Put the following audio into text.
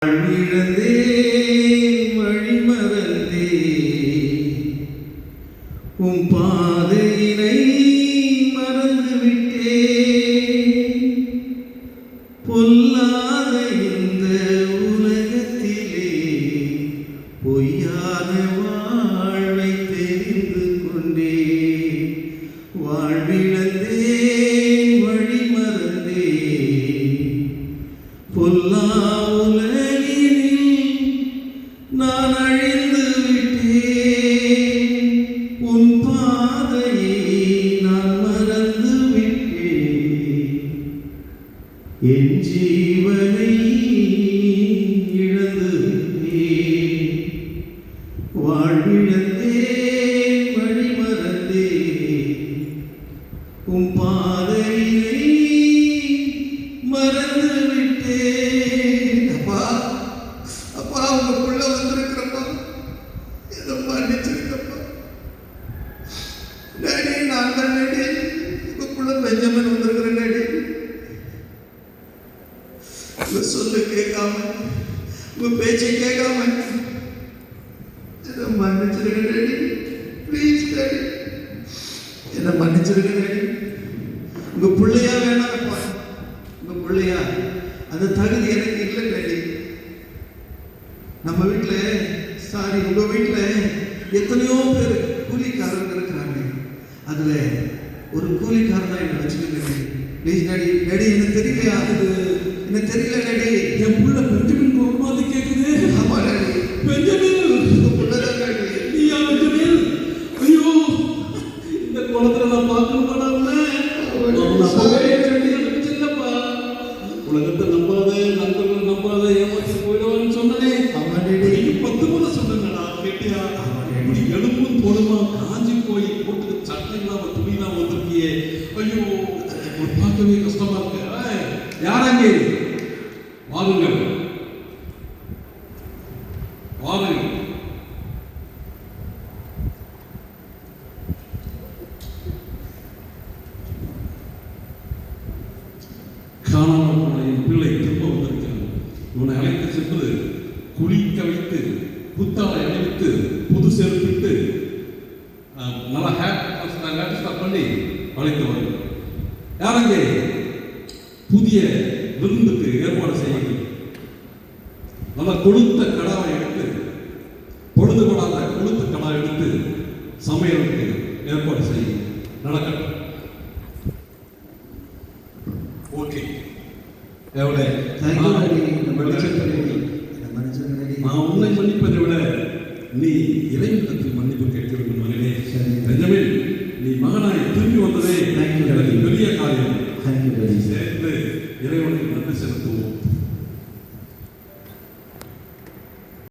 வாழ்விழந்தே வழிமறந்தே உம் பாதையினை மறந்துவிட்டே பொல்லாத இந்த உலகத்திலே பொய்யான வாழ்வை தெரிந்து கொண்டே வாழ்விழந்தே வழிமறந்தே பொல்லா நான் அழிந்து விட்டேன் உன் பாதையை நான் மறந்து விட்டேன் என் ஜீவனை இழந்து விட்டேன் வாழ்விழந்தேன் வழிமறந்தேன் உன் பாதையை மறந்து விட்டேன். அப்பா அப்பா உங்க புள்ள வந்திருக்கிறப்பா ஏதோ மன்னிச்சிருக்கப்பா டேடி. நான் தான் டேடி, உங்க புள்ள பெஞ்சமின் வந்திருக்கிறேன் டேடி. உங்க சொல்லு கேட்காம உங்க பேச்சை கேட்காம ஏதோ மன்னிச்சிருக்க டேடி. ப்ளீஸ் டேடி, என்ன மன்னிச்சிருக்க டேடி. உங்க பிள்ளையா வேணாம்ப்பா, உங்க பிள்ளையா அந்த தகுதி எனக்கு இல்லை டேடி. நம்ம வீட்டில் சாரி உங்க வீட்டில் எத்தனையோ பேர் கூலிக்காரங்க இருக்கிறாங்க. அதுல ஒரு கூலிக்காரனா என்ன வச்சுக்கோங்க ப்ளீஸ் டாடி. டாடி எனக்கு தெரியலையா, எனக்கு தெரியல டாடி. என் புள்ள பெஞ்சமின் கோபமாதி கேட்குது. ஆமா டாடி, பெஞ்சமின் உங்க புள்ளதான் டாடி. நீயா பெஞ்சமின்? ஐயோ, இந்த குளத்துல நான் பார்க்கணுமா? சின்னப்பா உலகத்தை நம்பாத, நண்பர்கள் நம்பாத, ஏமாற்றி போயிடுவான்னு சொன்னனே. 10 முறை சொன்னா கேட்டியா? இப்படி எலும்பும் தோலுமா காஞ்சி போய் போட்டு சட்டை இல்லாம துணி இல்லாம வந்திருக்கியே. ஐயோ, பார்க்கவே கஷ்டமா இருக்கு. யாராங்க? வாருங்கள் வாருங்கள். காணாமல் போன என் பிள்ளை திரும்ப வந்திருக்கிறது. இவனை அழைத்து சென்று குளிக்க வைத்து புத்தாடை அணிவித்து புது செருப்பிட்டு நல்லா ஹேர் பண்ணி அழைத்து வரும். யாரங்க? புதிய விருந்துக்கு ஏற்பாடு செய்யுங்கள். நல்லா கொளுத்த கடாவை எடுத்து, பொழுதுபடாத கொளுத்த கடா எடுத்து சமையலுக்கு ஏற்பாடு செய்யுங்கள். நடக்கட்டும். ஓகே, எவ்வளோ நான் உன்னை மன்னிப்பதை விட நீ இறைவனிடத்தில் மன்னிப்பு கேட்க வேண்டும் மகனே. பெஞ்சமின், நீ மகனாய் திரும்பி வந்ததே எனக்கு பெரிய காரியம். சேர்ந்து இறைவனுக்கு நன்றி செலுத்துவோம்.